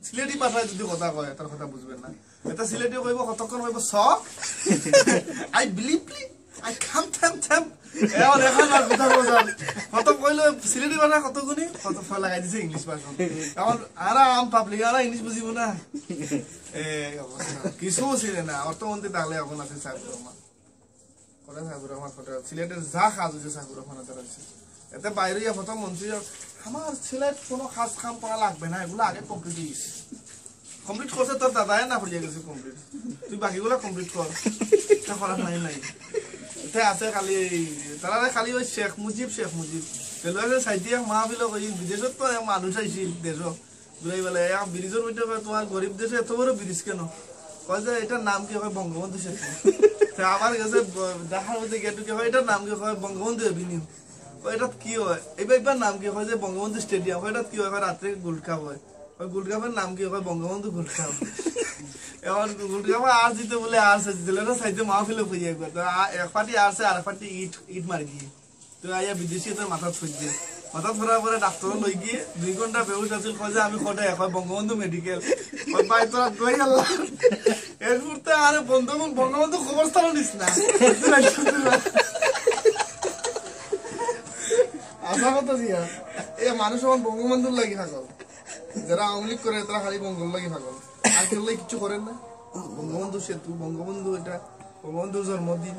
সিলেটি ভাষায় যদি কথা কয় তার কথা বুঝবেন না। এটা সিলেটি কইব কতক্ষণ কইব স আই বিলিভলি আই কাম থাম থাম এমন এখন আর কথা বলছেন কত কইলো সিলেটি ভাষা কত গুনি কত ফল লাগাই দিছে ইংলিশ ভাষা এখন আরাম পাবলিক আর ইংলিশ বুঝিব না কিছু ছিল না অর্থমন্ত্রী তাহলে এখন আছে সাইফুর রহমান কথা সাইফুর রহমান কথা সিলেটের যা কাজ হচ্ছে সাইফুর রহমান তার আছে এতে বাইরে প্রথম মন্ত্রী আমার সিলেট কোনো খাস কাম করা লাগবে না এগুলো আগে কমপ্লিট করছে তোর দাদাই না হয়ে গেছে কমপ্লিট তুই বাকিগুলো কমপ্লিট কর করার নাই নাই এটা আছে খালি তারা খালি ওই শেখ মুজিব রেলওয়ে সাইডে মাহফিল বিদেশত তো মানুষ আইছিল দেশ ঘুরাই বেলা ব্রিজের মধ্যে তোমার গরিব দেশে এত বড় ব্রিজ কেন কয় যে এটার নাম কি হয় বঙ্গবন্ধু শেখ আমার কাছে দেখার মধ্যে গেটু কি হয় এটার নাম কি হয় বঙ্গবন্ধু এভিনিউ এটা কি হয় এবার নাম কি হয় যে বঙ্গবন্ধু স্টেডিয়াম এটা কি হয় রাত্রে গোল্ড কাপ হয় ওই গোল্ড কাপের নাম কি হয় বঙ্গবন্ধু গোল্ড কাপ এখন গোল্ড কাপ আর জিতে বলে আর দিলে না সাইডে মাহফিলে হয়ে একবার তো এক পার্টি আসছে আর পার্টি ইট মারি গিয়ে তো আইয়া বিদেশি তোর মাথা থই দিয়ে মাথা ধরার পরে ডাক্তার লই গিয়ে 2 ঘন্টা বেহুশ আছিল কয় যে আমি কটা এক বঙ্গবন্ধু মেডিকেল ভাই তোরা কই গেল এর মুহূর্তে আরে বঙ্গবন্ধু খবর স্থান নিস না আশা কথা দিয়া এই মানুষ আমার বঙ্গবন্ধুর লাগি থাকল যারা আওয়ামী লীগ করে তারা খালি বঙ্গবন্ধু লাগি থাকল আর কেউ কিছু করেন না বঙ্গবন্ধু সেতু বঙ্গবন্ধু এটা বঙ্গবন্ধুর জন্মদিন